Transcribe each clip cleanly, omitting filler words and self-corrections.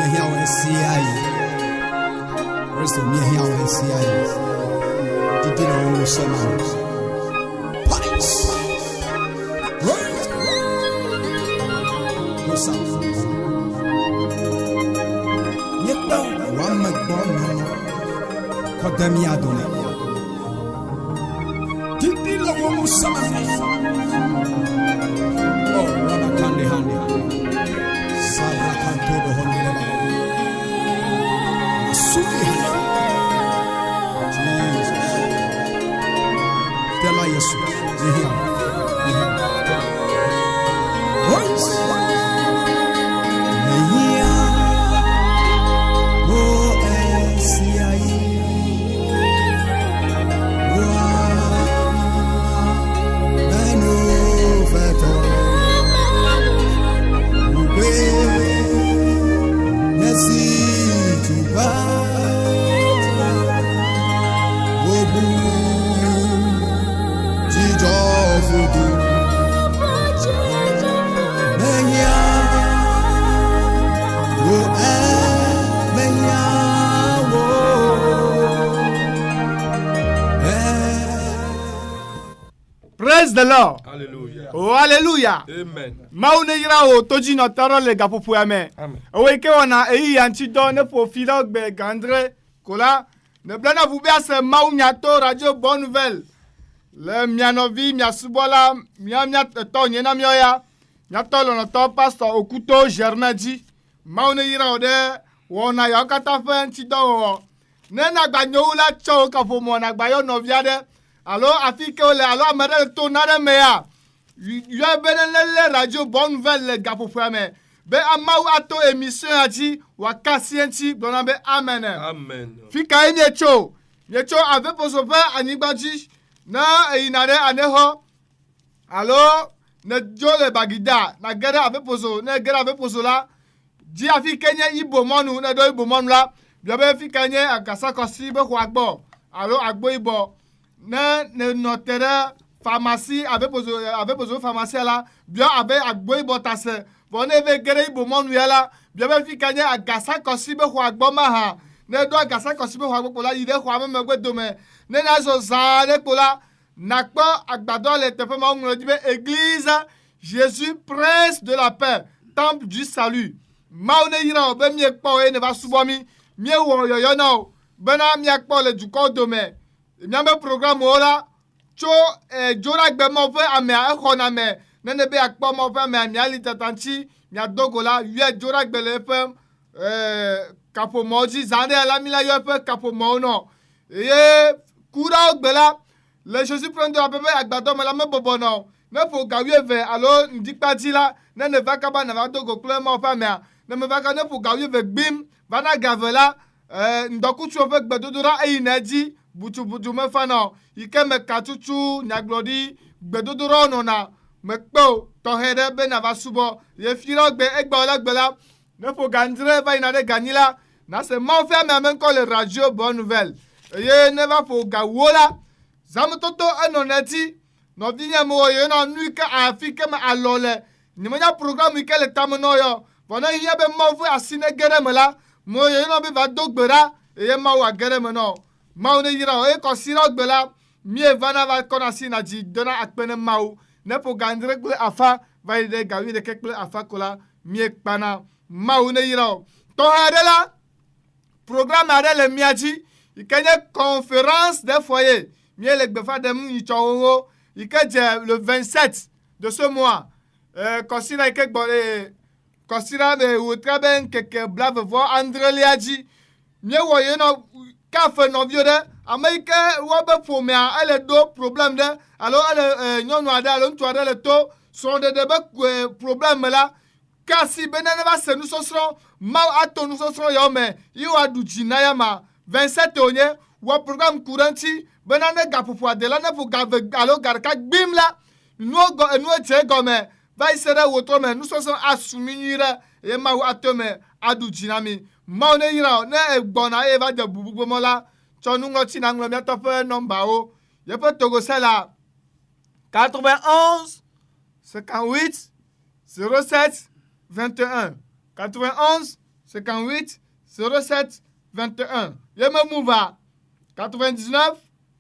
here on CI. Crystal, me here on CI. Did it all summer. Pipes. Right. What's up? Yet now, one McBone. Kodemi Adonai. Did it all summer. Oh, Rabba Kandi Handi. Sabra Kantobo Honda. Suki Handi. Jesus. Tell us, you hear. What? Praise the Lord. Hallelujah. Oh, hallelujah. Amen. Maune yira o toji no taro le gapo puame. Amen. Owe ke wana eyi yanchi do ne profilo be gandre kola ne blana vubia se maunya to radio bonne nouvelle. Le mianovi mia subola mia to nyena mioya. Mia to lo no to pastor Okuto Germain di. Maune yira o de wona ya kata fe nchi do. Ne na gbanyo la cho ka fo mo na gbayo no viade. Alors, Afrique, alors, Amérique, tournade, mais il y a une radio bonne nouvelle, les gars, pour faire, mais Amaou Ato émission a dit, Wakasienti, bon, amen. Amen. Fika, Niecho avait pour son père, Anibadji, na, il n'a rien à neho. Alors, ne jole bagida, na guerre avec poso, ne guerre avec poso là, dit Africain, Ibo Monu, ne do Ibo Mon là, bien, Africain, à Kassa Kossibe, Wagbo, alors, Agbo Ibo. Ne notre pharmacie avec besoin pharmacie là bien avec agboy botase bon ne ve gere ibo monu ya la bien be fi kanye agasa kosibe ho agboma ha ne do agasa kosibe ho agbo la ide ho ameme gbedo ne na so za ne pola nakpo agbado le tefe ma ngro dibe église Jésus prince de la paix temple du salut maune yira obe mi ekpo e ne va subomi mi wo yoyo na bena mi ekpo le duko dome nyambe programme ola cho jora gbe mo fe ame a khona me nene be akpo mo fe me ami ali tatanchi nya dogola ye jora gbe le fe kapo moji zande ala mi la yo fe kapo mo no ye kura ogbela le Jésus prend de la bébé agbado me la me bobo no ne fo gawie ve alo ndipati la nene va kaba na va dogo kle mo fe me ne me va ka ne fo gawie ve gbim va na gavela ndoku chu fe gbedodora e inaji butu me fana ike me katutu nyaglodi gbedodoro no na me kpo to here be na va subo ye fira gbe egba ola gbela ne fo gandre va ina de ganila na se mo fe me men ko le radio bonne nouvelle ye ne va fo gawola zamutoto enoneti no vinya mo ye no nuika afike me alole ni mo nya programme ike le tamno yo bona hiya be mo fu asine gere me la mo ye no be va dogbera ye ma wa gere me no maune yira e ko sira gbela mi e vana va kona sina ji dona akpene mau ne po gandre kle afa va ide gawi de kekle afa kola mi e pana maune yira to hadela programme adele miaji ikenye conférence des foyers mi e le gbefa de mu ichowo ikeje le 27 de ce mois kosira ikegbo kosira de utraben keke blave voir André Liaji mi e wo ye no Café non vieux de Amérique Robert Fomea elle do problème de alors elle nyono ada alors tu ada le to sont de débats problème là kasi benene va se nous serons ma ato nous serons yo mais yo adu jinaya ma 27 onye wa programme couranti benane gapopo adela ne pour gave alors garka bim là nous tie gomme va isere woto mais nous serons assuminira et ma ato mais adu jinami maune yira ne egbona eva de bubu mola chonungo chinanglo mi tofe number o ye pe togo sela 91 58 07 21 91 58 07 21. Yeme Mouva 99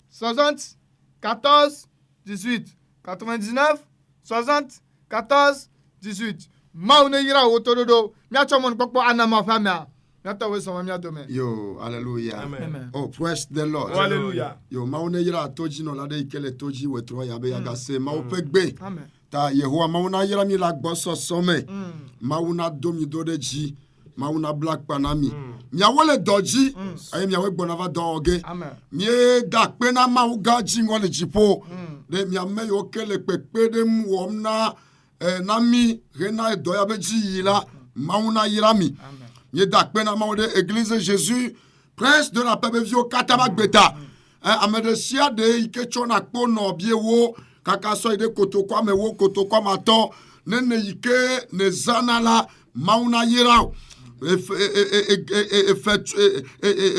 60 14 18. 99 60 14 18. Maune yira otododo. Mia chomon pokpo anama famia. Miata we sama mia dome. Yo, hallelujah. Amen. Oh, praise the Lord. Hallelujah. Yo, maune yira toji no lade ikele toji wetro yabe yaga se maupegbe. Amen. Ta Yehowa mauna yira mi la gboso some. Mauna domi dodeji. Mauna black panami. Miawole doji. Aye miawe bonava doge. Amen. Mie dakpe na mauga jingole jipo. De miame yo kele pepe de muomna nami rena doya beji yila. Mauna yira mi. Amen. Mie dakpe na maude église Jésus. Prince de la Pebevio Katabak Beta. Amede sia de ike chona kpo no bie wo. Kaka so ide kotokwa me wo kotokwa mato. Nene ike ne zanala mauna yirao.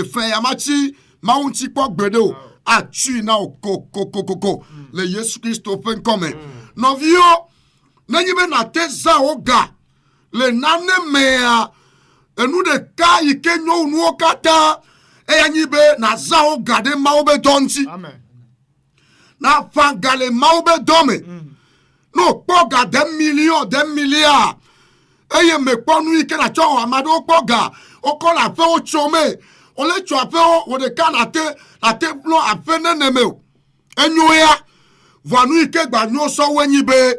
Efe yamachi maunti kwa gbedo. Atu na koko. Le Yesu Christo pen kome. Novio. Nenyibe na teza oga. Le nane mea. Enu de ka ike nyo unuo kata. Eyanyibe na za oga de maube donti. Amen. Na fangale maube dome. No poga dem milliard. Eye me ponu ike na cho amado poga. Oko la fe o chome. Ole cho afe o de kan ate plo afe neneme o. Enyo ya. Vanu ike gba nyo so wenyibe.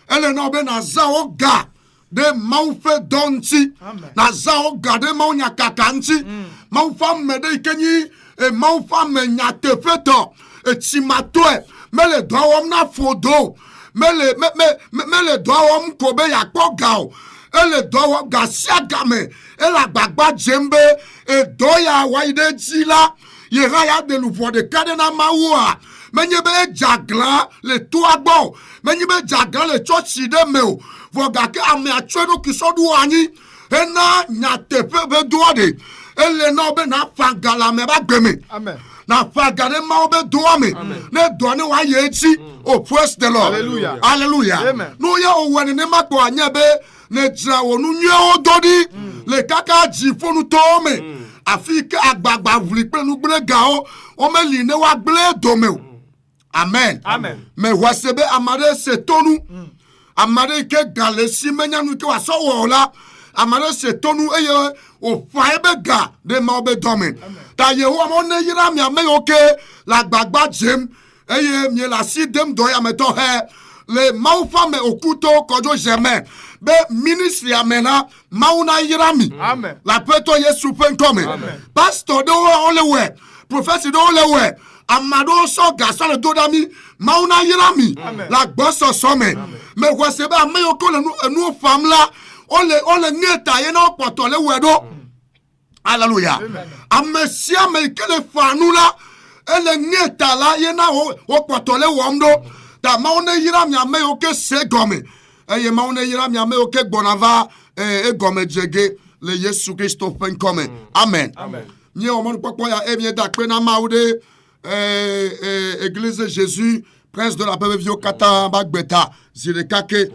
Ele na obe na za oga de maufe donti. Amen. Na za oga de mau nya kakanti. Maufa mede ikenyi maufa me nya tefeto. Chimatoe. Mele doawom na fodo. Mele doawom kobe yakpo gao. Ele doawom gasia game. Ela gbagba jembe. Doya waide jila. Yeraya de lupo de kadena maua. Menyebe jagla le tuagbo. Menyebe jagla le chochi de meo. Vogake ame achwedo kisodu ani. Ena nyatepe beduade. Ele na obe na fangala me bagbeme. Amen. Na fagade maobe doame. Ne doane wa yechi. Oh, praise the Lord. Hallelujah. Hallelujah. Amen. No ya oweni ne makwa anyebe. Ne dra wonu nye ododi. Le kaka jifonu tome. Afike agbagba vlikpe nu ble gao. Ome line wa ble dome. Amen. Amen. Me wasebe amade setonu. Amade ke galesi menyanu ke waso wola. Amade setonu eye o faebe ga de maobe dome. Ta Yehowa mo ne yira mi ame oke la gbagba jem eye mi la si dem doya me to he le maufa me okuto kojo jeme be ministry amena mauna yira mi. Amen. La peto Yesu pen come. Amen. Pastor do only we. Prophet do only we. Amado so gaso le dodami mauna yira mi. La gboso so me. Me wasebe ame oko le nu famla ole neta ye na poto le wedo. Hallelujah. Amesia me kele fanula ele neta la ye na o poto le womdo. Da maune yira mi ame oke se gome. Eye maune yira mi ame oke bonava e gome jege le Yesu Christo pen come. Amen. Amen. Nye omon popo ya emie da kwe na maude église Jésus prince de la Pebevio kata bagbeta zirekake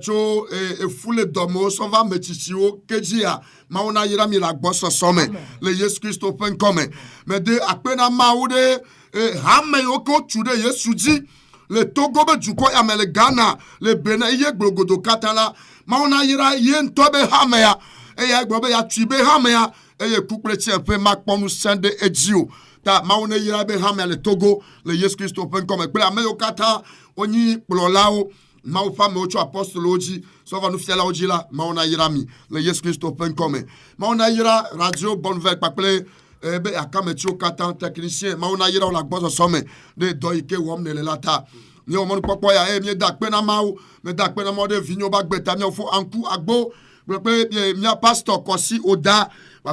cho fule domo so va metitio kejia mauna yira mi la gboso some le Yesu Christo pen come. Me de akwe na maude hame yoko tude Yesu ji le Togo be juko ya mele Ghana le Benin ye gbogodo katala mauna yira ye ntobe hame ya eya gbobe ya twibe hame ya eye kukple tiempe makponu sende ejio ta mauna yira be hame le Togo le Yesu Christo pen come pe ameyo kata onyi plolao mau fame ocho apostolo oji so va nous fiela oji la mauna yira mi le Yesu Christo pen come mauna yira radio bonne pakple be akametio kata technicien mauna yira la gbozo some de doike wom ne le lata ni o mon popo ya mi dakpe na mau me dakpe na mo de vinyo bagbeta mi ofo anku agbo pe mi pastor kosi oda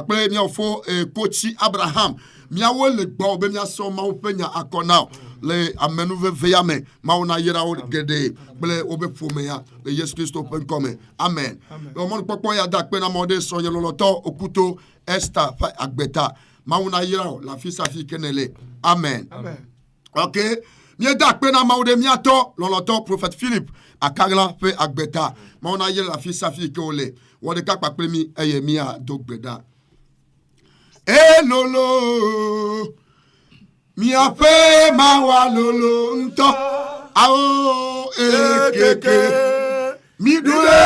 pe mi ofo coach Abraham mi awo le gbo be mi aso mau penya akona le amenu veyame mauna yira o gede ble obe fome ya le Yesu Christo pen come. Amen. O mon popo ya dakpe na mo de so yeloloto okuto Esther agbeta mauna yira la fille sa fille kenele. Amen. Amen. OK. Mieda pena maude miato loloto prophète Philippe akagla pe agbeta mauna ye la fi safi ke ole wode ka pape mi eye mi a dogbeda lolo mi ape mawa lolo nto ao ekeke mi due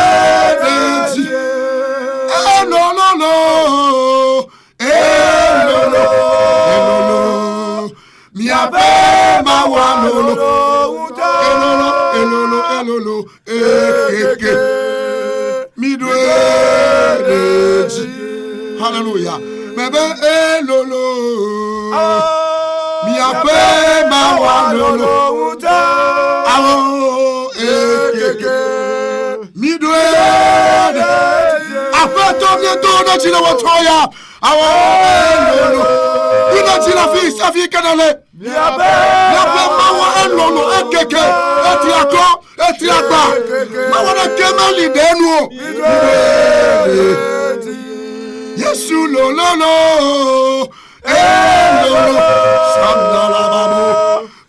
deji lolo mi ape mawa lolo elolo ekeke mi due deji hallelujah bebe elolo mi ape mawa lolo awo ekeke mi due afeto mi to na chile wotoya awo elolo ina chila fi safi kanale mi ape mawa elolo ekeke eti agba mawa na kemali denu Yesu lolo sandala babo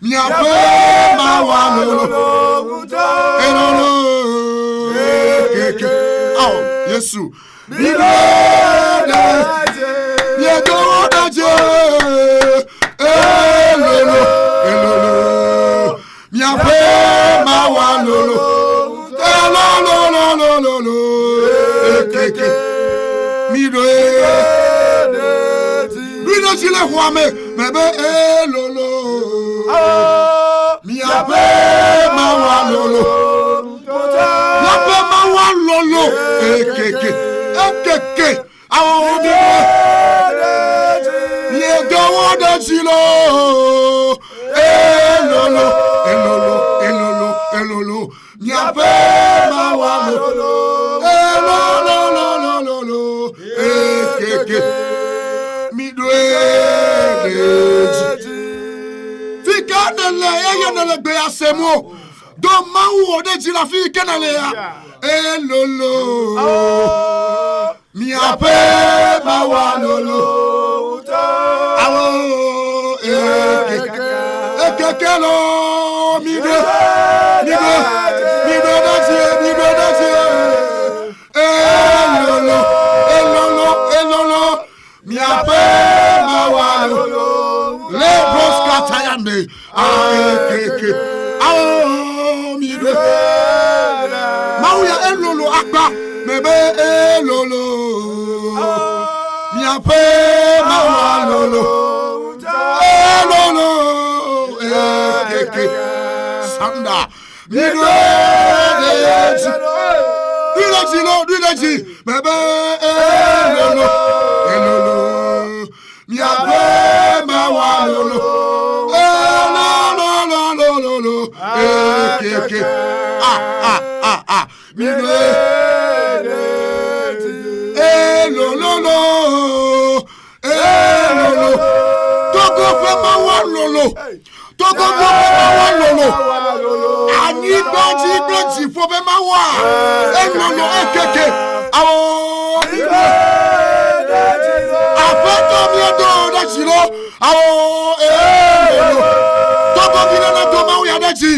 mi ape mawa lolo keke Yesu mi mi ape mawa lolo keke mi do Brino chile huame mebe lolo mi ape mawa lolo mi ape mawa lolo ekeke awo de ye do de chilo elolo mi ape mawa lolo ekeke mi due fika nele ye nele gbe asemo do mawo de ti la fika nele ya elolo mi ape mawa lolo awo ekeke lo mi due elolo mi ape mawa lolo le broska tayande ekeke mi due mauya elolo akba mebe elolo mi ape mawa lolo ekeke sanda mi due Dudaji, bebe elolo mi ape mawa lolo ekeke mi due elolo togo fe mawa lolo ani gbaji fo be mawa elolo ekeke awo afeto mi do da chiro awo elolo togo bi na do mawo ya da chi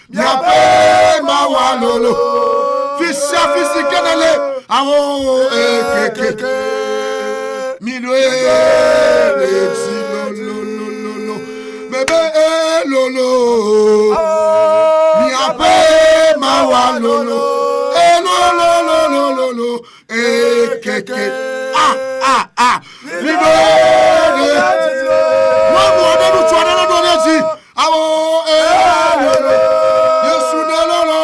mi ape mawa lolo fisi kenele awo ekeke mi do lolo bebe elolo mi ape mawa lolo ekeke mi do mo de du chwa na do lezi awo Yesu lolo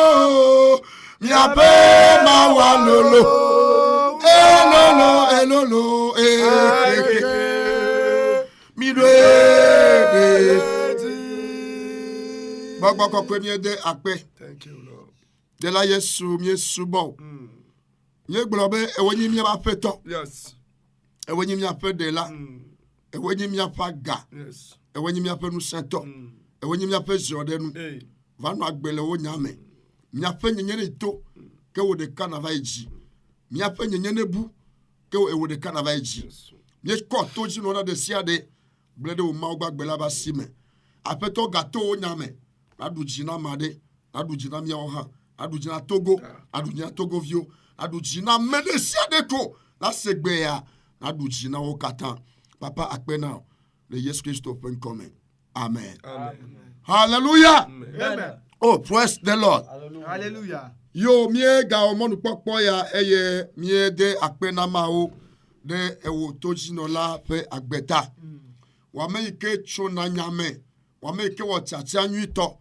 mi ape mawa lolo elolo ekeke mi do Bako premier de akpe. Thank you, Lord. De la Yesu bon. Ye globe e woni mi ba feto. Yes. E woni mi ape de la. E woni mi afa ga. Yes. E woni mi ape nu sento. E woni mi ape jodenu. Va no agbele wo nyame. Mi ape nyenye to ke wo de kanava eji. Mi ape nyenye bu ke wo de kanava eji. Mi ko toji no na de siade blede wo ma ogba gbela ba sime. Ape to gato wo nyame. adujina made adujina miaha adujina Togo adujina Togovio adujina medesia deko la segbeya adujina okatan papa akpena le Yesu Christo penkome amen. Hallelujah. Amen. Oh, praise the Lord. Hallelujah. Yo mie ga omonu popo ya eye mie de akpena mao de ewo tojino la pe agbeta wa me ike chona nyame wa me ike wo tati anyuito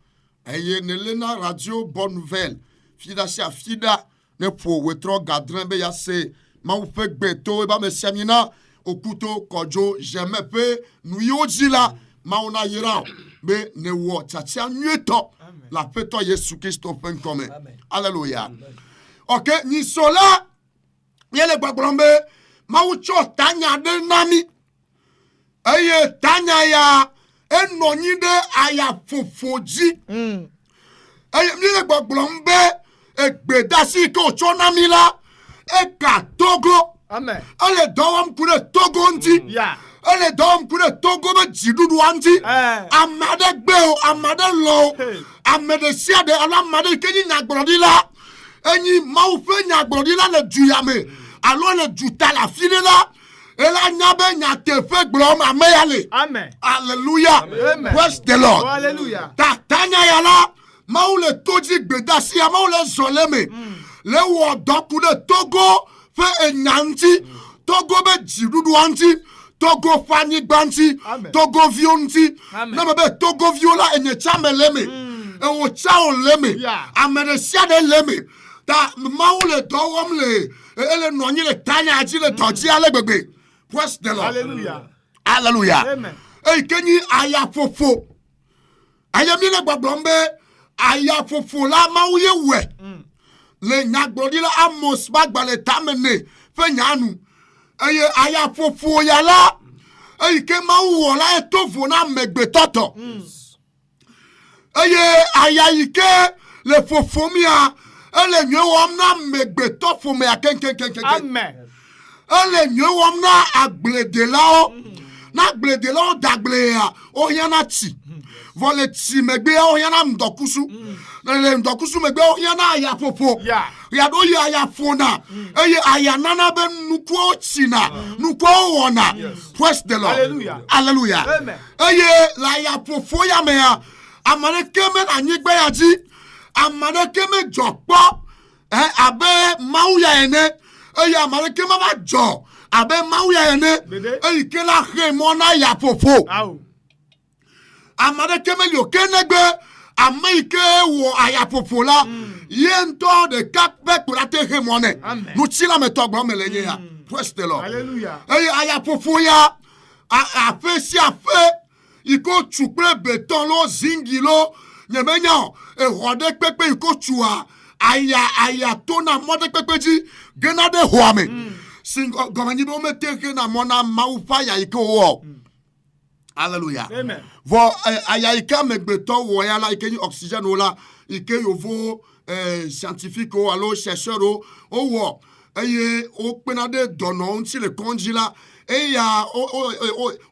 eye nelena radio bonne nouvelle fida sia fida ne po wetro gadrin be ya se ma wo pe gbeto e ba me semina okuto kojo jeme pe nu yojila ma ona yira be ne wo tati anyuito la peto Yesu Christo pen comme alléluia. OK ni sola yele gbagbombe ma wo cho tanya de nami eye tanya ya enonyi de aya fofoji eye mi le gbagbombe egbedasi ko cho nami la e ka Togo amen ale dowam kure Togo nti yeah ele dom kure Togo be jidudu anti amade gbe o amade lo amade sia de ala amade kenyi nyagbodi la enyi mawu fe nyagbodi la le duyame alo le juta la fine la ela nyabe nyate fe glom ameyale amen hallelujah amen praise the Lord hallelujah tanya ya la mawu le toji gbedasi mawu le zoleme le wo dokude Togo fe enyanti Togo be jidudu anti Togo fani banti Togo vionti na be Togo viola enye chameleme e wo chao leme amere sia de leme ta maule dowom le ele nonyi le tanya aji le toji ale gbegbe praise the Lord hallelujah hallelujah amen e kenyi aya fofo aya mi le gbogbombe aya fofo la mauye we le nyagbodi la amos bagbale tamene fe nyanu eye aya fofo ya la eye ke ma wo la etofo na megbetoto eye aya ike le fofo mi a ele nyewo na megbetofo me akenkenkenken amen ele nyewo na agblede la o na agblede la o dagle ya o yana ti vole ti megbe o yana mdokusu le mdokusu megbe o yana aya fofo ya do ya aya fona eye aya nana be nuko china nuko wona praise the Lord hallelujah hallelujah amen eye la ya fofo ya me ya amane keme anyigbe ya ji amane keme jopo abe mauya ene eye amane keme ba jo abe mauya ene eye ke la he mo na ya fofo amane keme yo kenegbe Amérique ou ayapofo la yento de kapek pour la terre monnaie nous tira meto gbo melenye ya praise the Lord hallelujah ayapofo ya a fait si a fait iko chukre beton lo zingilo nyemenya e rode pepe iko chua aya tona mode pepe ji genade hoame sing gomanyi bo meteke na mona maufa ya iko wo hallelujah amen vo ayaika megbeto wo ya la ikeni oxygène o la ike yovo scientifique o alo chercheur o wo eye o penade dono nti le konji la eya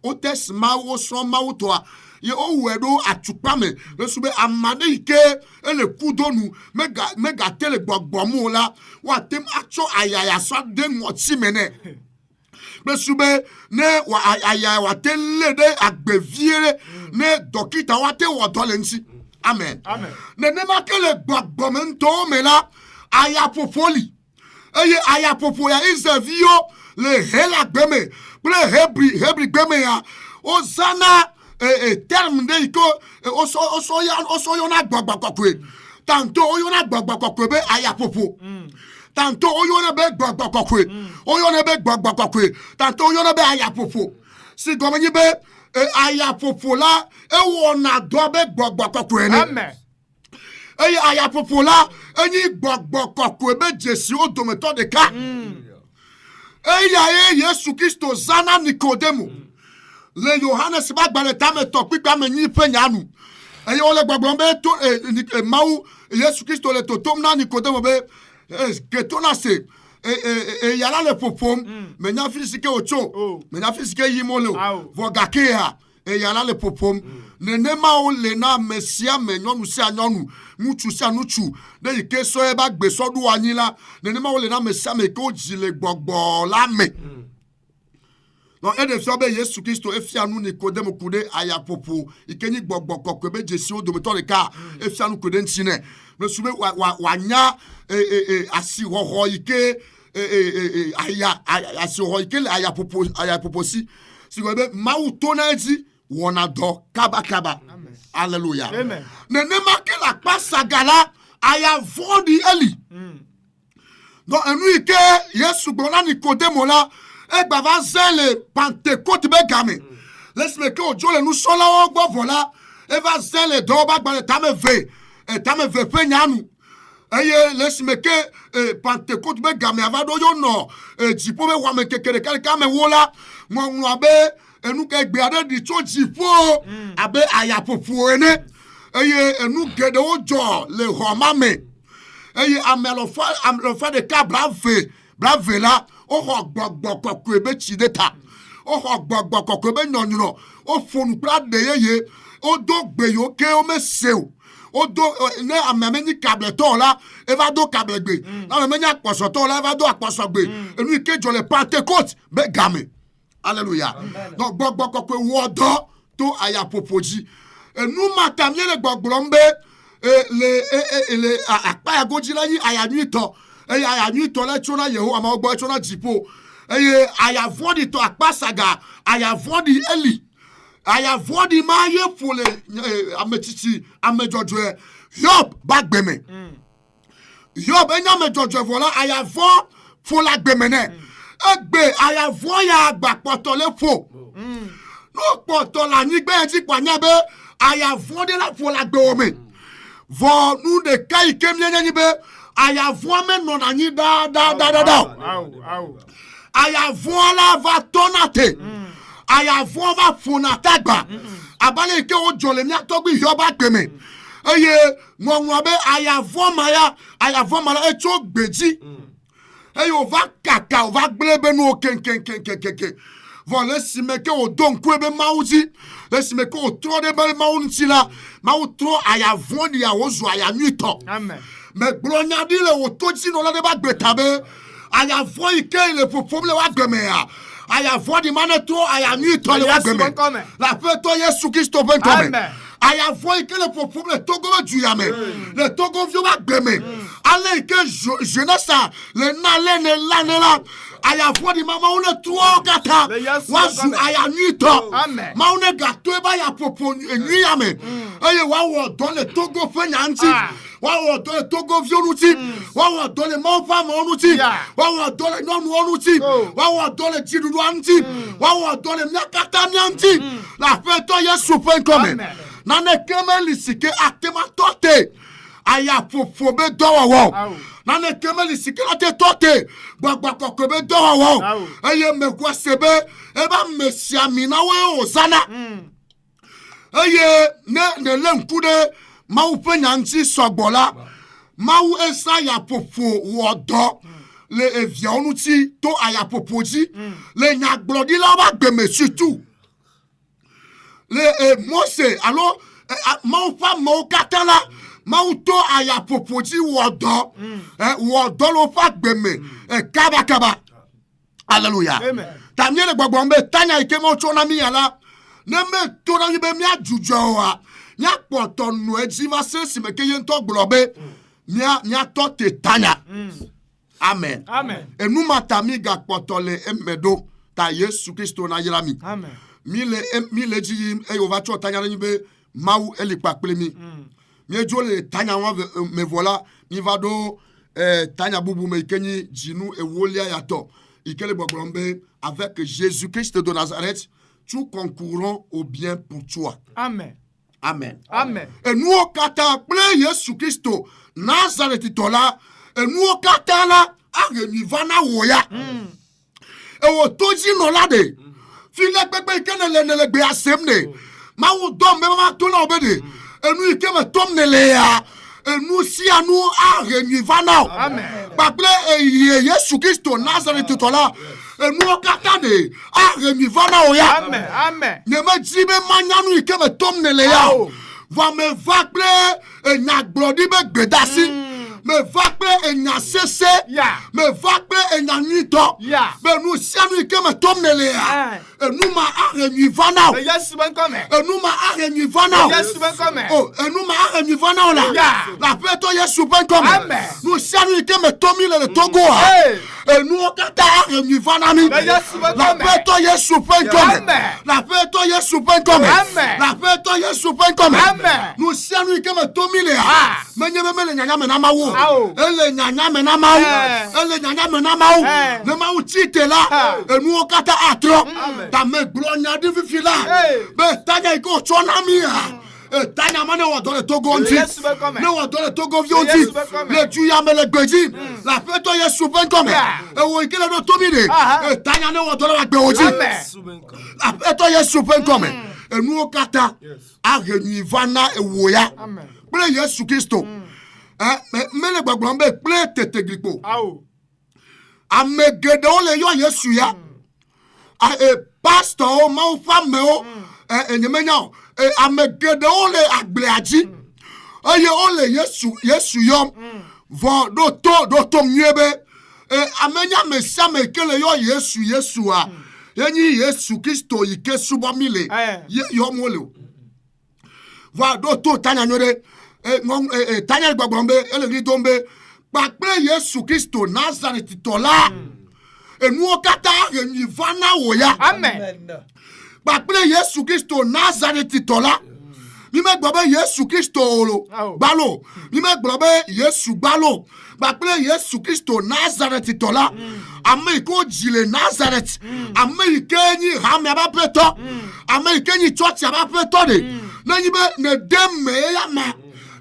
o test ma o so ma o to ye o wedo atupa me lesube amade ike ele kudonu mega tele gbogbomu la wa tem acho ayaya so de moti mene besube ne wa aya wa tele de agbeviere ne dokita wa te wo dolensi amen amen ne makele gbogbomento me la aya fofoli eye aya fofo ya isevio le hela gbeme ple hebri gbeme ya ozana terme de iko oso yo na gbogbokwe tanto yo na gbogbokwe be aya fofo tanto oyona be gbogbokwe oyona be gbogbokwe tanto oyona be ayapofo si gomenyi be ayapofo la e wona do be gbogbokwe ne amen eye ayapofo la enyi gbogbokwe be Jesi odometo de ka eye Yesu Kristo zana Nikodemo le Yohanes bagbale tameto pigba menyi penyanu eye ole gbogbombe to mau Yesu Kristo le totom na Nikodemo be que ton assez et yala le popom menya fisike ocho menya fisike yimolo vogakea et yala le popom nenema o le na mesia me nyonu si anyonu nuchu si anuchu de yike so e ba gbe so du anyi la nenema o le na mesia me ko jile gbogbo la me non ede fi obe Yesu Kristo efi anu Nikodemo kude aya popo ikenyi gbogbo kokko be Jesu o do le ka efi anu kude ntine me sube wa nya asi hoho ike aya asi hoho ike aya popo si go be mauto na ezi wona do kaba hallelujah amen nenema ke la pasagala aya vodi eli donc enu ike Yesu gbona Nikodemo la e gba va zele Pentecôte be game laisse-moi que ojo le nous sola o gbo vola e va zele do ba gba tame ve pe nyanu eye laisse-moi que Pentecôte be game ava do yo no jipo be wa me kekere ka me wola mo abe enu ke gbe ade di to jipo abe aya popo ene eye enu gede ojo le roma me eye amelo fa de ka brave la o ho gbogbo kokko ebe chideta o ho gbogbo kokko ebe nyonyuro o fonu pra de yeye o do gbe yo ke o meseu o do ne ameme ni kable to la e va do kable gbe na ameme ni aposo to la e va do aposo gbe enu ike jo le Pentecôte be game hallelujah donc gbogbo kokko wo do to aya popoji enu matamye le gbogbo mbe le apa ya goji la yi aya ni to aya ni to la chona yeho ama ogbo chona jipo aya vodi to akpasaga aya vodi eli aya vodi ma ye fole ametiti amejojo Yob bagbeme Yob enya mejojo vola aya vo fola gbemene egbe aya vo ya agbapoto le fo no poto la ni gbe ti panya be aya vodi la fola gbe ome vo nu de kai kemnya ni be aya voix men non ani da aya voix la va tonate aya voix va fonatagba abale ke o jole mi atogbi Yoba gbeme eye won be aya voix mala e cho gbeji eye o va kaka o va glebe nu kenkenkenkenken voilà si me ke o don ku ebe mauzi laisse me ko tro de bale maunti la mau tro aya voix dia ozu aya nuito amen mais glonia dit le otoji no la de ba gbetabe aya vo ike le popom le wa gbeme ya aya vo di maneto aya ni to le wa gbeme la feto Yesu Kristo ben come aya vo ike le popom le togo be duyame le togo vio wa gbeme ale ike jeunesse le nale ne la aya vo di mama une tuo kata wazu aya ni to ma une gato e ba ya popom ni yame eye wa wo don le togo fe nyanti wa do le togo vionuti wa do le mofa monuti wa do le nonu onuti wa do le jidudu anti wa do le nakata nyanti la feto Yesu pen come na ne kemeli sike atema tote aya fofo be dowo na ne kemeli sike ate tote gbagba kokko be dowo eye megwa sebe e ba mesia mi na we osana eye ne le nkude mau penyanti sogbola mau esa ya popo wodo le evia onuti to aya popoji le nyaglodi la ba gbeme surtout le Mose alors mau pa mau katala mau to aya popoji wodo wodo lo fa gbeme kaba hallelujah amen tamye le gbogbo mbe tanya ike mo chona mi yala ne me to na be mi ajujo wa nya poto no eji va sensi me ke yento globe nya to te tanya amen enu matami ga poto le emedo ta Yesu Kristo na yirami amen mile ji e ova cho tanya ni be mau eli pakple mi jo le tanya wa me voilà mi va do tanya bubu me kenyi jinu e wolia yato ikele gbogbombe avec Jésus-Christ de Nazareth tout concourant au bien pour toi amen et nous kata ple Yesu Kristo Nazareth tola et nous kata la aremi vana woya e wo toji no lade file pepe kenele le gbe asemne ma wo dom me ma to na obede e nu ike me tom ne le ya enu sia nu arenyi vana o. Kpakple eye Yesu Kristo Nazareth tɔla enu kata de arenyi vana o ya. Ne me di be manyanu ike me tom ne le ya o. Va me va kple enyagblɔɖi be gbedasi. Me va kple enya sese. Me va kple enya nyuitɔ. Be nu sia nu ike me tom ne le ya. Enu ma arenyi vana o. Enu ma arenyi vana o. Oh, enu ma arenyi vana o la. La peto Yesu ben comme. Nu sia nu ike me tomi le Togo a. Enu kata arenyi vana mi. La peto Yesu ben comme. La peto Yesu ben comme. La peto Yesu ben comme. Nu sia nu ike me tomi le a. Menye me le nyanya me na mawo. Ele nyanya me na mawo. Ele nyanya me na mawo. Ne mawo tite la. Enu kata atro. Ta me glonya di fifi la. Be tanya iko chona mi a. Tanya mane wa dans le Togo nti. Ne wa dans le Togo vionti. Le tuya me le gbeji. La peto Yesu ben comme. E wo ikele do tomi de. Tanya ne wa dans la gbeoji. La peto Yesu ben comme. E nu kata a renui vana e wo ya. Ple Yesu Kristo. Me le gbagbo be ple tete gripo. Amegede o le yo Yesu ya. Pastor o ma o femme o enyemenya amegede o le agbeaji oye o le Yesu yom vo do to miebe amenya mesia me kele yo Yesu a yenyi Yesu Kristo yike subo mile yom ole vo do to tanya nyore tanya gbagbo be ele ri dombe pa pe Yesu Kristo Nazareth tola enu kata renyi vana wo ya. Bakple Yesu Kristo Nazareth tola. Mi me gbobe Yesu Kristo olo. Balo. Mi me gbobe Yesu balo. Bakple Yesu Kristo Nazareth tola. Ame ko jile Nazareth. Ame kenyi hame abapeto. Ame kenyi church abapeto de. Na yibe ne demme ya ma.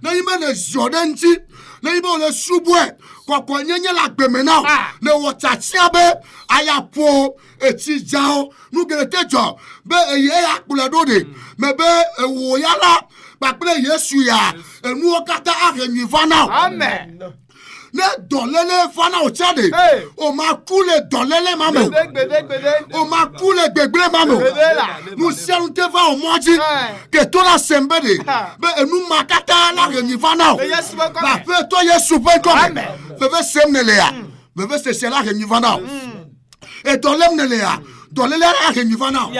Na yibe ne jodenti. Na yibe le subwe. Kwa nyenye la gbemena ne wotatia be ayapo eti jao nu gerete jo be eye akule dode me be ewo yala bakple Yesu ya enu okata arenyi vana amen ne dolele vana o chade o ma kule dolele mame o ma kule gbegbre mame nu serunte va o moji ke to la sembede be enu makata la arenyi vana la pe to Yesu pe comme Veve semnelea, veve se sela renivana. Et dolem nelea, dolele renivana.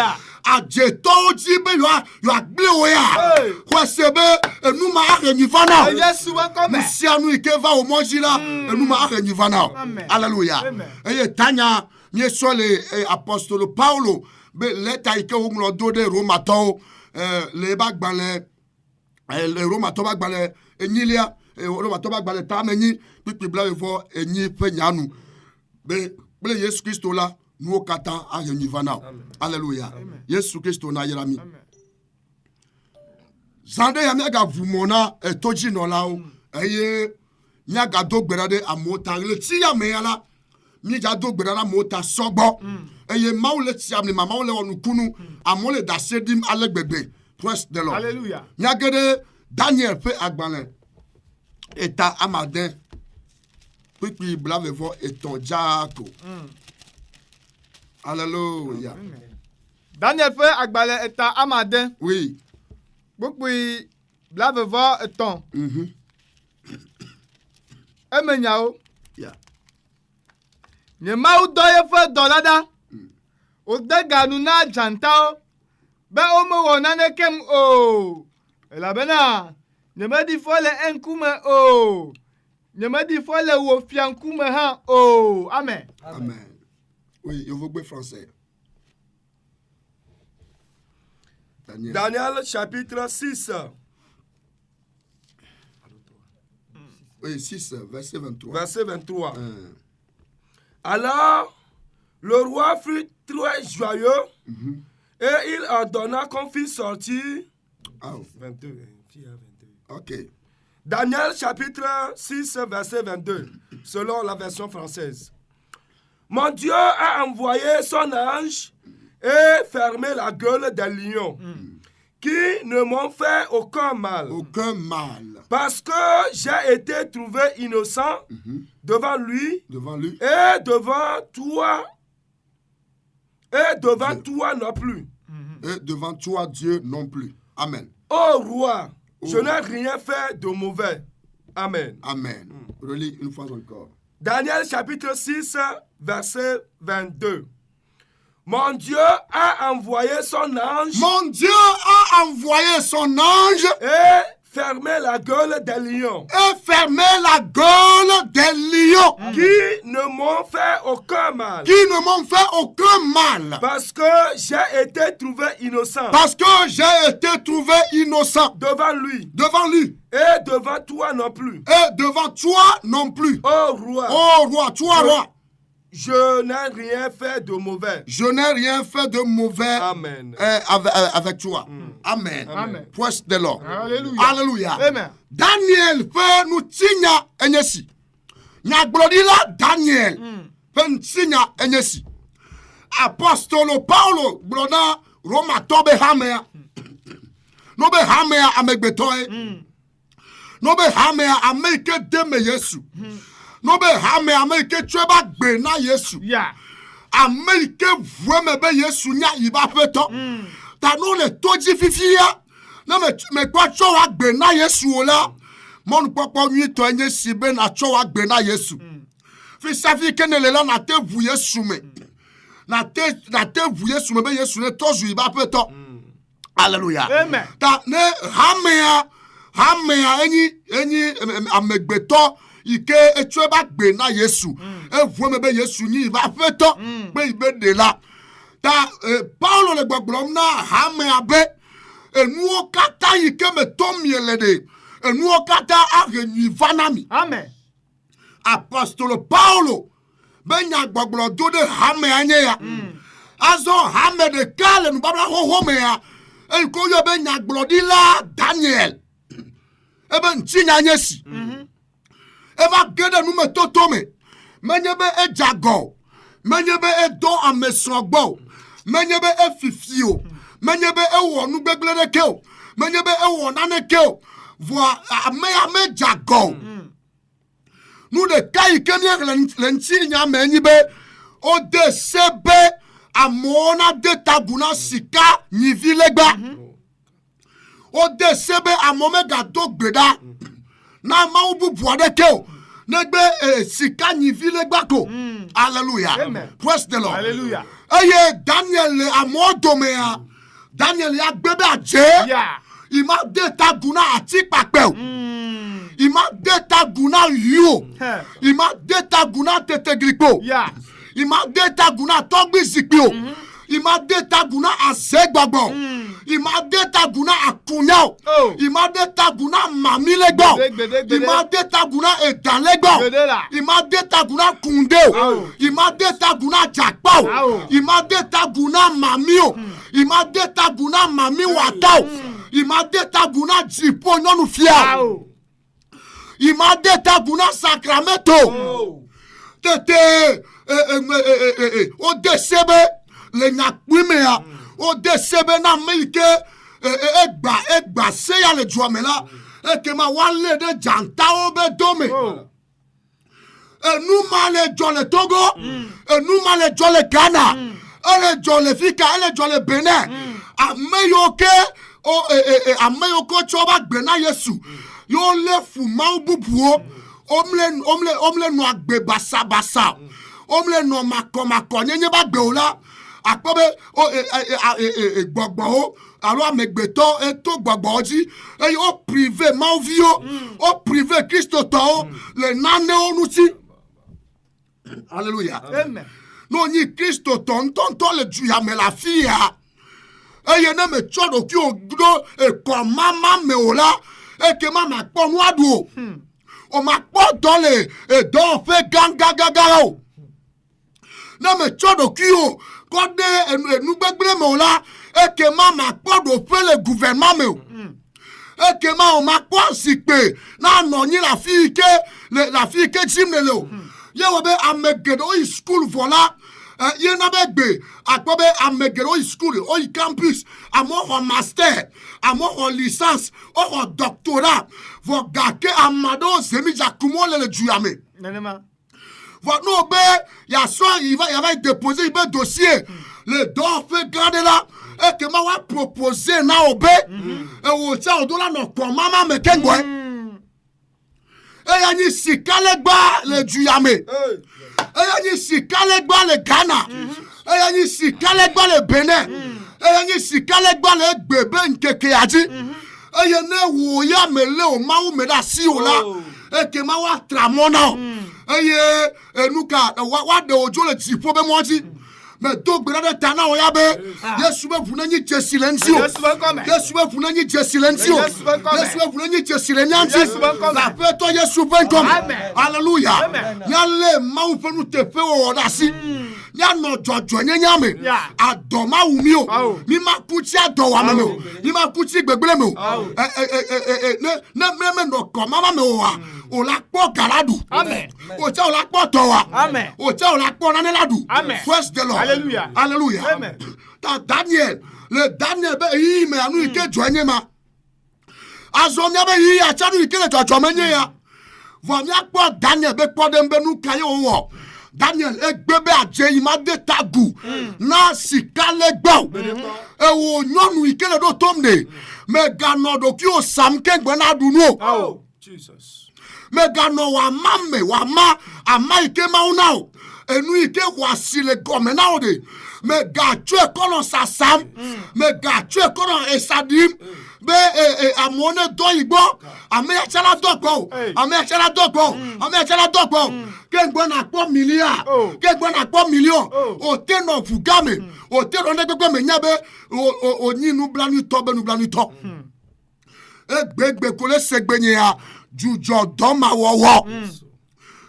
A jeto jibe yo agleoya. Kwa sebe enu ma renivana. Musia nu ikeva o mojila enu ma renivana. Alléluia. Et tanya mi sole apostolo Paulo be leta ike umlo dode romato le bagbale le romato bagbale enilia Roma toba gbale tameni pipi bla vo enyi penyanu be Yesu Kristo la nu kata a yenivana. Alléluia. Yesu Kristo na yerami. Zande ya mega vumona toji no la o eye nyaga do gberade amota le ti ya me ala mi ja do gberada mota sogbo eye maule ti amni mama ole onukunu amole da sedim alegbegbe. Praise the Lord. Alléluia. Nyagede Daniel pe agbalen Eta amadin pipi blave vo eton jako. Alléluia. Daniel fait agbale eta amadin. Oui. Pipi blave vo eton. Emenyao. Yeah. Nye mau doye fe dolada. O dega nuna jantao. Be omo wonane kem o. Elabena. Ne me di fole enkume o. Ne me di fole wo fiankume ha o. Amen. Amen. Oui, je veux français. Daniel chapitre 6. Oui, 6, verset 23. Verset 23. Alors, le roi fut très joyeux et il ordonna qu'on fît sortir. 22. Ok. Daniel chapitre 6, verset 22, selon la version française. Mon Dieu a envoyé son ange et fermé la gueule des lions, qui ne m'ont fait aucun mal. Aucun mal. Parce que j'ai été trouvé innocent devant lui devant lui et devant toi non plus. et devant toi, Dieu, non plus. Amen. Ô roi, je n'ai rien fait de mauvais. Amen. Amen. Relis une fois encore. Daniel chapitre 6, verset 22. Mon Dieu a envoyé son ange Mon Dieu a envoyé son ange et fermé la gueule des lions et fermé la gueule des lions qui ne m'ont fait aucun mal. qui ne m'ont fait aucun mal. Parce que j'ai été trouvé innocent Parce que j'ai été trouvé innocent devant lui devant lui et devant toi non plus. et devant toi non plus. Ô roi, Oh roi, toi roi, je n'ai rien fait de mauvais. je n'ai rien fait de mauvais Amen. avec toi. Amen. Amen. Praise the Lord. Alléluia. Hallelujah. Amen. Daniel fait nous tinya enyesi. Nyaglodila Daniel fait nous tinya enyesi. Apostolo Paulo blona Roma tobe hamea. No be hamea amegbetoe. No be hamea ameke deme Yesu. No be hamea ameke tweba gbe na Yesu. Yeah. Ameke vueme be Yesu nya iba feto. Ta no le toji fifia. Na me kwa chowa gbe na Yesu ola. Mon papa nyi to enye sibe na chowa gbe na Yesu. Fi safi kenele la na te vu Yesu me. Na te vu Yesu me be Yesu ne tozu iba feto. Hallelujah. Amen. Ta ne hamea enyi amegbeto ike etweba gbe na Yesu. Evume be Yesu nyi iba feto be ibe de la. Ta Paulo le gbogbrom na hamea be enuo kata ike me tomiele de. Enuo kata agenyi vanami. Amen. Apostolo Paulo benya gbogbro do de hamea nye ya. Azo hame de kale nu babla hohome ya. Ko yo benya glodila Daniel. Ebe ntinya nyesi. Eva gede nu me totome. Menyebe ejago. Menyebe edo amesrogbo. Menyebe efifio. Menyebe ewo nu gbegle de keo. Menyebe ewo nane keo. Voa ame jago. Nu de kai kenye lentinya menyibe o de sebe amona de taguna sika nyivilegba. O de sebe amome gado gbeda. Na ma ubu buade keo. Negbe sika nyivilegba ko. Hallelujah. Amen. Praise the Lord. Hallelujah. Eye Daniel le amodome ya. Daniel ya gbebe aje. Yeah. Ima de taguna ati pape. Ima de taguna yo. Ima de taguna tetegripo. Yeah. Ima de taguna togbi zikpio. Ima de taguna asegbagbo. Ima de taguna akunyao. Oh. Ima de taguna mamilegbo. Gbede. Ima de taguna edalegbo. Gbede la. Ima de taguna kundeo. Oh. Ima de taguna jakpao. Oh. Ima de taguna mamio. Ima de taguna mami watao. Ima de taguna jipo nyonu fia. Wow. Ima de taguna sacramento. Oh. Tete o desebe le nyakpimea o desebe na meike egba seya le juamela ekema wale de janta obe dome. Oh. Enuma le jole Togo, enuma le jole Ghana, ele jole Fika, ele jole Benin. Ameyoke ameyoko choba gbena Yesu. Yo le fuma bubuo. Omle no agbe basa. Omle no mako nyenye ba gbe ola. Akobe gbogbo o alo amegbeto eto gbogbo oji e o privé mauvio o privé Christo to le nane onuti. Alléluia. Amen. No ni Christo ton le juya me la fia. Eye ne me chodo ki o gdo e ko mama me ola e ke mama po nu adu. O ma po don le e don fe ganga o. Na me chodo ki o ko de nu gbegbre me ola e ke mama po do fe le gouvernement me o. E ke ma o ma po sikpe na no ni la fille ke jimne le o. Ye wobe amegedo i school vola ye na be gbe akpo be amegero school o campus amo master amo licence o doctorat vo gake amado zemi jakumo le duyame Nanema. vo no be ya so il va déposer il va dossier le don fait garder là et que ma wa proposer na obe e wo cha odola no ko mama me kengo e ya ni sikale gba le duyame eya ni sikale gba le Ghana eya ni sikale gba le Benin eya ni sikale gba le gbebe nkeke aji eya ne wo ya mele o ma wo me da si o la e ke ma wa tramona eye enuka wa de ojo le tipo be moji me do gbera de tana o ya be Yesu be funanyi jesilensi o Yesu be funanyi jesilensi o Yesu be funanyi jesilenyanti la peto Yesu ben comme hallelujah yale ma u fenu te fe o da si ya no jojo nyanyame adoma wumi o mi ma kuchi adowa me o mi ma kuchi gbegbele me o ne me no ko mama me o wa o la po galadu Amen. o cha o la po towa Amen. o cha o la po naneladu Amen. praise the Lord Hallelujah. Hallelujah. Amen. Ta Daniel, le Daniel be yi me anu ike joanye ma. Azonya be yi a chanu ike le jojo menye ya. Vo mi akpo Daniel be kpo dem be nu kaye wo. Daniel egbebe aje yi ma de tagu. Na sikale gbo. E wo nyonu ike le do tomde. Me gano do ki o sam ken gbe na dunu. Oh, Jesus. Me gano wa mame wa ma ama ike ma unao. Enu ike wa sile gome na ode. Me ga tue kono sa sam. Me ga tue kono esadim. Be amone do igbo. Ame ya chala doko. Ame ya chala doko. Ame ya chala doko. Ken gbo na po million. Ken gbo na po million. O te no fugame. O te ronde gbe me nyabe o nyinu blanu to be nu blanu to. Egbe kole segbenye ya jujo do ma wowo.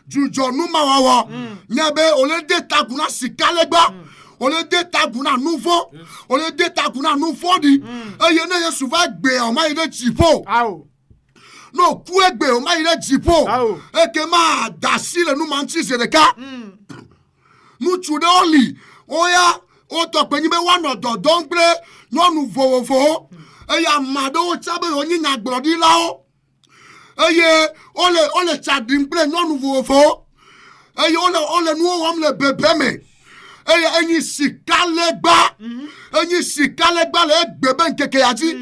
Jujo nu ma wawa nyabe ole de taguna sikalegba ole de taguna nouveau ole de taguna nouveau di eye ne Yesu va gbe o ma ile jipo no ku egbe o ma ile jipo e ke ma dasi le nu manti zereka nu chude oli oya o to pe ni be wa no do dongle no nu vovo eya mado o chabe onyi nya gbodi lao eye ole chadimple non nouveau eye ole nu wom le bebeme eye enyi sikalegba le gbebe nkeke yaji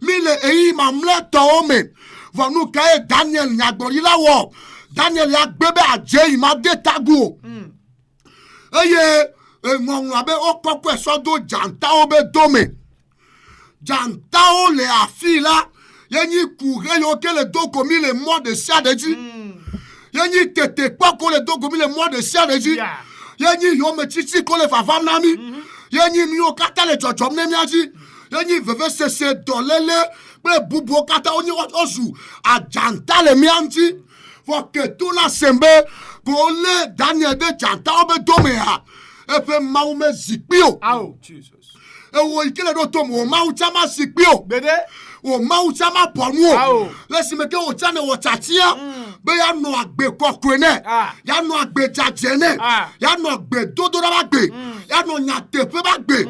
mi le eyi mamle to ome vonu kae Daniel nyagbori lawo Daniel ya gbebe aje ma de tagu eye mon abe okpokwe sodo janta obe dome janta o le afila yenyi couré yo que le doko mi le mois de siadeji yenyi tete poko le doko mi le mois de siadeji yenyi yo me chichi ko le favam nami yenyi mi o kata le jojo ne miaji yenyi veve sese dolele ple bubu kata oni ozu ajanta le mianji for que tout la sembe ko le Daniel de janta obe dome ha e pe maume zikpio Jesus. e wo ikele do tomo mau chama zikpio Bede. o mau chama pomu lesi meke o chane o chachia be ya no agbe kokwene ya no agbe jajene ya no agbe dodora bagbe ya no nyatepe bagbe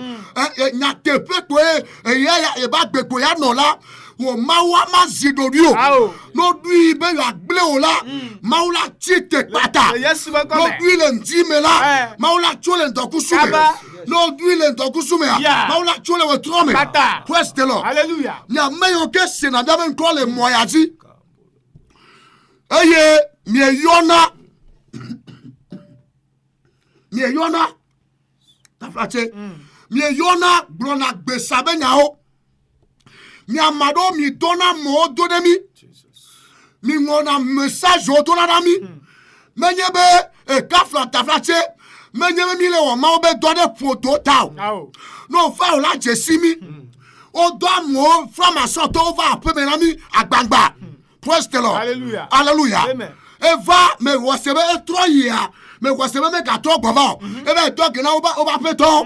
nyatepe ko e ba gbe ko ya no la o mau ama zidorio no dui be ya gble o la mau la chite pata no dui le ndime la mau la chole ndokusume no dui le ndokusume mau la chole we trome praise the Lord Hallelujah. na meyo ke sena da ben ko le moyaji eye mi yona ta flache mi yona brona gbe sabe nya o mi amado mi dona mo do de mi mi ngona message o dona da mi menyebe e kafla ta flache menyebe mi le wo ma obe do de photo ta no fa o la jesi mi o do mo from aso to over pe me na mi agbangba praise the Lord Hallelujah. Hallelujah Amen. eva me wasebe etro ya me wasebe me ka to gbova e be to ke na oba pe to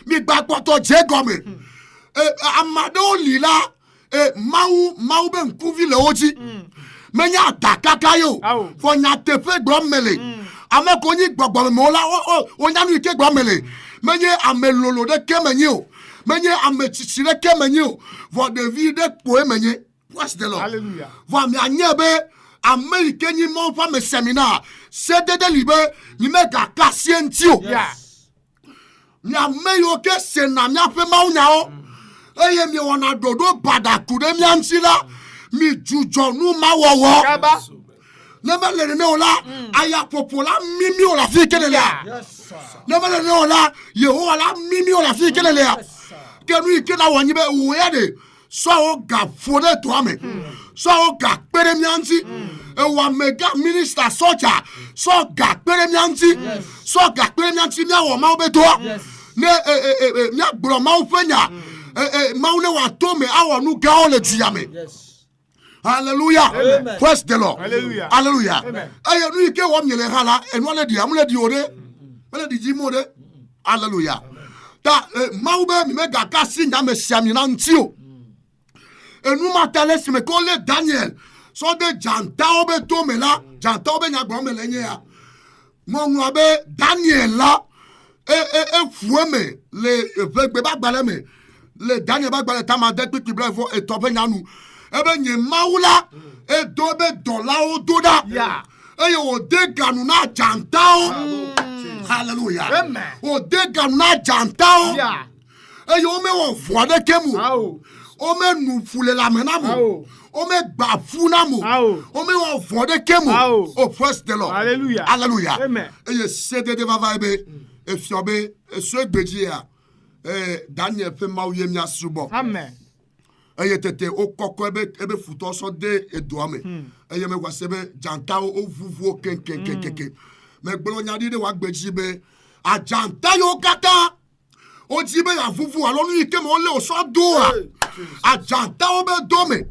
mi gbagbo to je gomi amado lila mau be nkuvi le oji menya takaka yo for nya tepe gbomele ame ko nyi gbɔgbɔ me la o nya nu ke gba mele menye ame lolo de ke menye o menye ame tsitsi de ke menye o vɔ ɖevi de kpoe menye praise the Lord Hallelujah. vɔ mi anye be ame yi ke nyi mɔ ƒe ame semina sedede li be mi me gaka sie ŋuti o Yeah. mi ame yiwo ke sena miaƒe mawunyawo eye mi wɔna ɖoɖo badaku ɖe mia ŋuti la mi dzudzɔ nu ma wɔwɔ. Kaba. Ne me le nene o la ayaƒoƒo la mimi o la fi ke le lea ne me le nene o la yehowa la mimi o la fi ke le lea ke nu yi ke na wɔ nyi be wo ya de sɔ wo ga ƒo ɖe toa me sɔ wo ga kpe ɖe mia ŋuti ewɔamega minista sɔdza sɔ ga kpe ɖe mia ŋuti sɔ ga kpe ɖe mia ŋuti miawɔ mawo be toa ne miagblɔ mawo ƒe nya mawo ne wòato me awɔ nu gãwo le duya me. Hallelujah. Amen. Praise the Lord. Hallelujah. Hallelujah. Amen. Eye nu ike wo miele ha la enu le di amule di ode. Mele di mo de. Hallelujah. Ta mawu be mi me gaka si nya me sia mi na nti o. Enu ma tale si me ko le Daniel. So de janta obe to me la, janta obe nya gbo me le nye ya. Mo nwa be Daniel la fue me le gbe ba gbale me. Le Daniel ba gbale ta ma de pipi bla fo e to be nya nu. Ebe nye maula edo be dola o doda Yeah. eye o de ganu na janta o hallelujah Amen. o de ganu na janta o Yeah. eye o me wo voade kemu Ao. o me nu fule la mena mo Ao. o me gba fu na mo Ao. o me wo voade kemu Ao. oh praise the Lord Hallelujah. hallelujah Amen. eye sede de vava ebe efiobe eso egbeji ya Daniel pe ma uye mi asubo Amen. eye tete o kɔkɔ ebe futɔ sɔ de edoa me eye me wase be janta o vuvu o kenkenkenkenken me gbolo nya di de wa gbedzi be ajanta yo kata o dzi be ya vuvu alo nu yi ke me o le o sɔ do a ajanta o be do me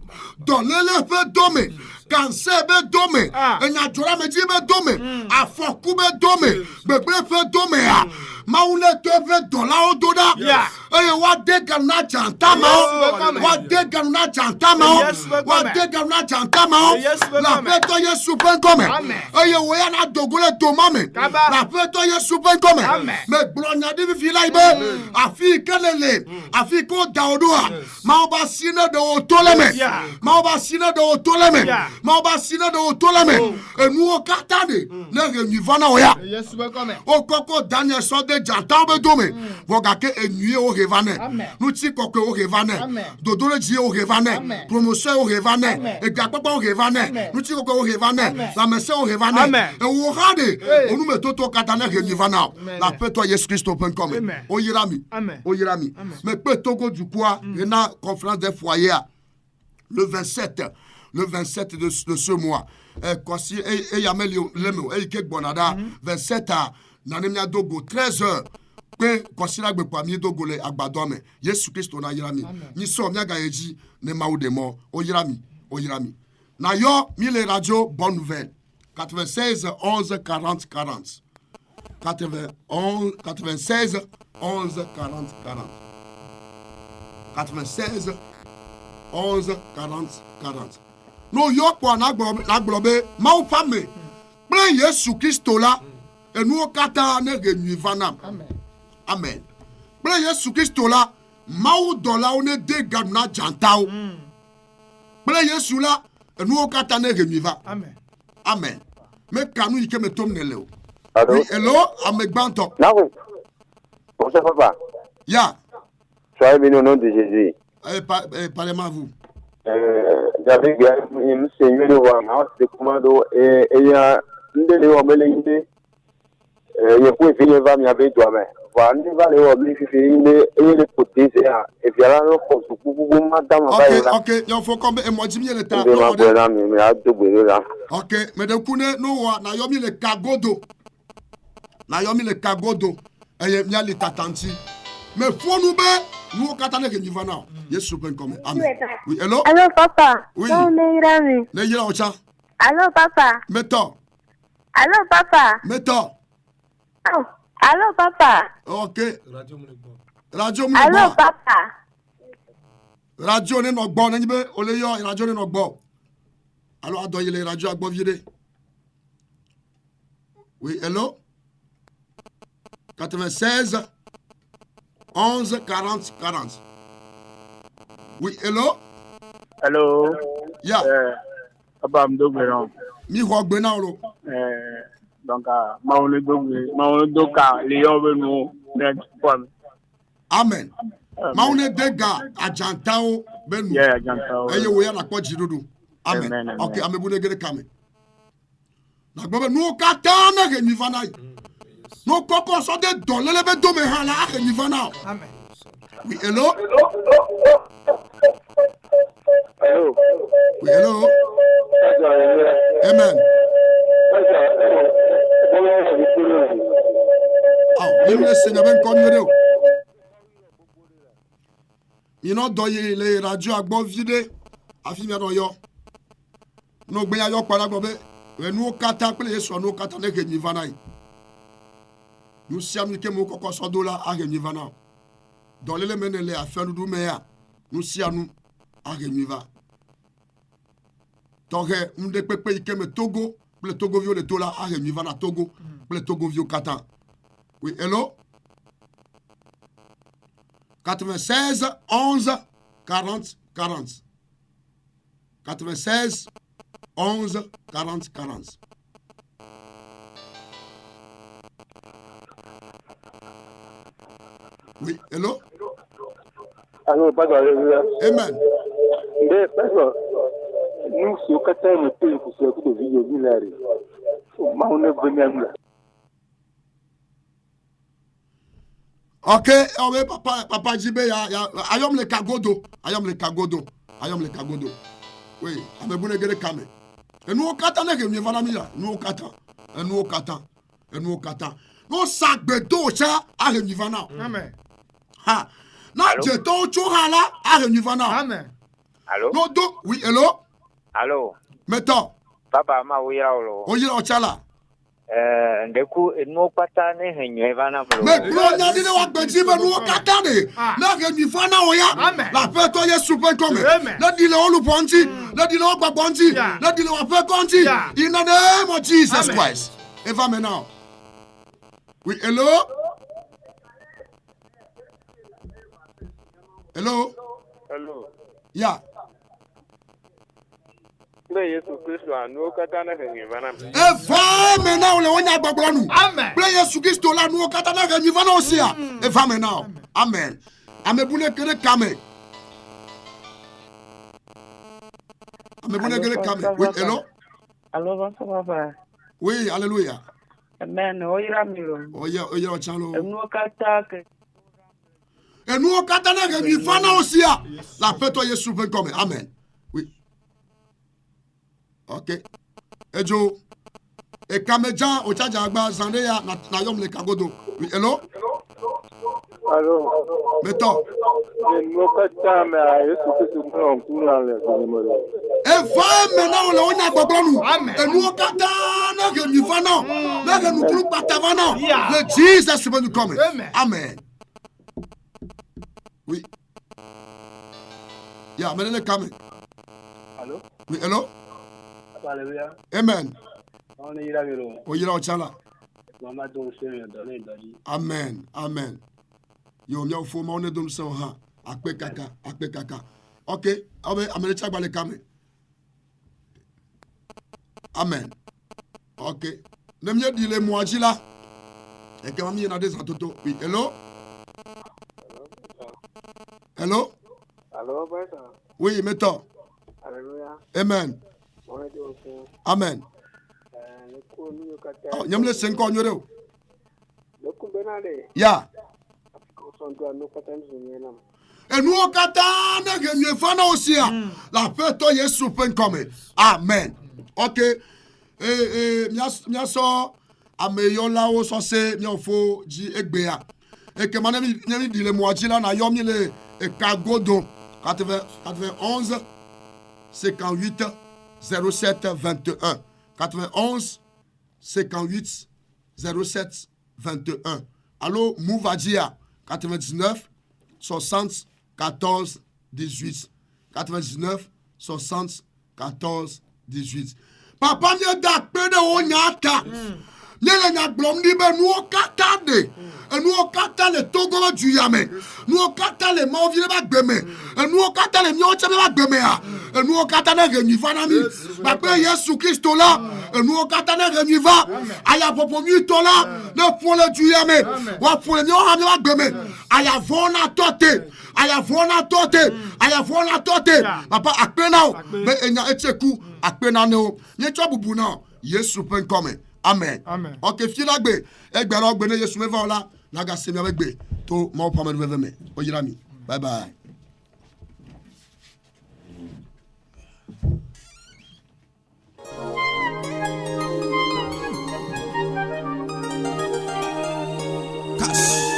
dɔlele ƒe do me kanse be do me enyadzɔla me dzi be do me afɔku be do me gbegble ƒe do me a mawu ne to eƒe dɔlawo do ɖa Yeah. eye woade ganu na janta mawo woade ganu na janta mawo woade ganu na janta mawo le aƒetɔ Yesu ƒe ŋkɔme Amen. eye wo ya na dogo le toma me le Kaba. aƒetɔ Yesu ƒe ŋkɔme Amen. megblɔ nya ɖi fifi la yi be afi yi ke le afi yi ke woda wo ɖoa mawo be asi ne ɖe wo to le me Yeah. mawo be asi ne ɖe wo to le me Yeah. mawo be asi ne ɖe wo to le me enuwo katã ɖe ne ʋe nyui va na wo ya Yesu be kɔme. o kɔkɔ Daniel sɔ de jantawo be dome vɔ gake enyuie wo he va nɛ Amen. nutsi kɔkɔe wo he va nɛ Amen. dodoɖedzi wo he va nɛ Amen. promotion wo he va nɛ Amen. egakpɔkpɔ wo he va nɛ Amen. nutsi kɔkɔe wo he va nɛ Amen. lãmesẽ wo he va nɛ Amen. ewo hã Hey. ɖe onumetoto katã ne he nyui va na o Amen. le aƒetɔ Yesu Kristo ƒe ŋkɔme Amen. o yra mi Amen. o yra mi Amen. mekpe Togo dukɔa hena conférence des foyers a le 27 de ce mois kɔsi eyame le me eyi ke gbɔna ɖa 27 a nane mia dogo 13h kpe kɔsi la gbekpoa mi dogo le agbadɔ me Yesu Kristo na yra mi mi sɔ miaga ye dzi ne mawu de mɔ o yra mi na yɔ mi le radio Bonne Nouvelle 96 11 40 40 96 11 40 40 96 11 40 40 no yɔ kpɔa nagblɔ be mawu ƒe ame kple Yesu Kristo la enuwo katã ne ʋe nyui va nam Amen. amen kple Yesu Kristo la mawu dɔlawo ne de ganu na jantawo kple Yesu la enuwo katã ne ʋe nyui va Amen. amen meka nu yi ke me tom ne le o Allô? oui hello ame gbãtɔ Non, oui. Bonsoir, papa. ya Soyez béni au nom de Jésus. parlez-moi à vous J'avais un seigneur de voir, c'est commando, et il y a une de l'eau, mais il y a pour finir, il y avait toi, mais voilà, il va aller au bout, il y a le côté, et puis là, on se coupe, madame, ok yɔ fɔ kɔn be emɔdzi mi le ta il m'a dit, là, mais à tout bout, là. ok me de ku ne no wa na yɔ mi le kagodo eye mia li tatanti me fonu be nuwo katã ne ke nyi va na o Yesu ƒe ŋkɔme amen oui hello Allô, papa. Oui. Non, mais il a mis. ne yira o tsa Allô, papa. metɔ Allô, papa. Oh. Allô, papa. ok Radio Moulekbo. radio mu le Allô, gbɔ papa. radio ne nɔ gbɔ ne nyi be o le yɔ radio ne nɔ gbɔ alo adɔ yi le radio agbɔ vi ɖe Oui, hello? 96 11 40 40. Oui, hello? Hello. Yeah. Papa Mdogberon. Mi Hogbenalo. Donc, Maonedoka, Léon Beno, Amen. Maune dega ajantao benu. Yeah, ajantao. Eye wo ya na kwa jirudu. Amen. Amen. Okay, amebune gere kame. Na gbobe no kata na ke nivana. No koko so de dolele be do me hala ke nivana. Amen. Oui, hello? Hello. Oui, hello? Amen. Ah, même le Seigneur ben konyo. You know doye le radio agbo vide afi mi yo. No gbe ya yo para gbo be enu kata pe le so no kata ne ke nivana yi. Nu siam ni ke mo kokko so dola a ke nivana. Dolele menele afanu du me ya. Nu sianu a ke niva. Toge mde pepe ikeme Togo, ple Togo vio le tola a ke niva na Togo, ple Togo vio kata. Oui, hello? 96 11 40 40. 96 11 40 40. Oui, hello? Allô, Papa. Amen. Mais, Papa, nous, si on a un peu pour ce coup de vidéo, Ok, oh, papa Jibe, ayom le kagodo. Oui, amebune gere kame. Et nous kata ne ke mivana mila, nous kata. No sac beto cha a renivana. Amen. Ha. Na jeto chohala a renivana. Amen. Allô? No do, oui, hello? Allô? Meto. Papa ma wira olo. Oyi ochala. Ndeku no pata ne henye vana bro. Me bro nya dile wa gbeji be no kata ne. Na renivana oya. Amen. La peto ye super come. Amen. Na dile olu ponti, na dile wa gbonti, na dile wa pe konti. In the name of Jesus Christ. Eva me now. Oui, hello? Hello? Hello. Yeah. Play Jesus Christ, no katana henivana. Eva me now le wonya gbagbo nu. Amen. Play Jesus Christ la nu kata na ga nyivana osia. Eva me now. Amen. Amebune kere kame. Amebune kere kame. Oui, hello? Allô, bonsoir, papa. Oui, alléluia. Amen. Oyira miro. Oye ochalo. Enu katake. Enu kata na ga nyivana osia. La peto Yesu ben comme. Amen. Oui. OK. Ejo. E kameja o chaja agba zande ya na yom le kagodo. Oui, hello? Allô. Meto. No katana Yesu Kristo no kuna le kumolo. E va maintenant le onya gbogbo nu. Amen. Enu kata na ga nyivana. Na ga nu kru patavana. Yeah. Le Jesus ben come. Amen. Amen. Oui. Yeah, menene kame. Allô. Oui, hello? Alléluia. Amen. On est là miro. Oyira ochala. Mama do se me donner dali. Amen. Amen. Yo mi ofo ma one dom se ha. Akpe kaka. Okay. Abe amelecha gbale kame. Amen. Okay. Nemye dile muajila. Eke mami yena des atoto. Oui, hello? Hello? Allô, Papa. Oui, meto. Alléluia. Amen. On est au Amen. le coup nous katana. Oh, nyamle senko nyore o. Le coup benale. Ya. Son doit no katana zunyena. Enu okata na ge nyefana osia. La peto Yesu pen come. Amen. Okay. Miaso ameyola o so se mi ofo ji egbea. E ke mane mi dile muajila na yomi le e kagodo 91 58 07 21 91 58 07 21. Allô, Mouvadia 99 60 14 18. 99 60 14 18. Papa mi da pe de o nyata. Miele nya gblɔm ɖi be nuwo katã ɖe. Enuwo katã le Togo ƒe du ya me. Nuwo katã le Mawu vi ɖe ƒe agbe me. Enuwo katã le míawo tse ƒe agbe mea. Enuwo katã ne he nyui va na mi. Kpakple Yesu Kristo la. Enuwo katã ne he nyui va. Ayaƒoƒo nyuitɔ la ne ƒo le du ya me. Woaƒo le míawo hã míawo agbe me. Ayavɔ na tɔ te. Ayavɔ na tɔ te. Ayavɔ na tɔ te. Papa akpe na wo. Be enya etse ku akpe na ne wo. Nye tsɔ bubu na Yesu ƒe ŋkɔ me. Amen. Amen. Ok, fie la gbe. Egbe la gbe ne Yesu me va la. Naga se mi avec gbe. To Mawu ƒe ame me. Oyira mi. Bye bye. Cash.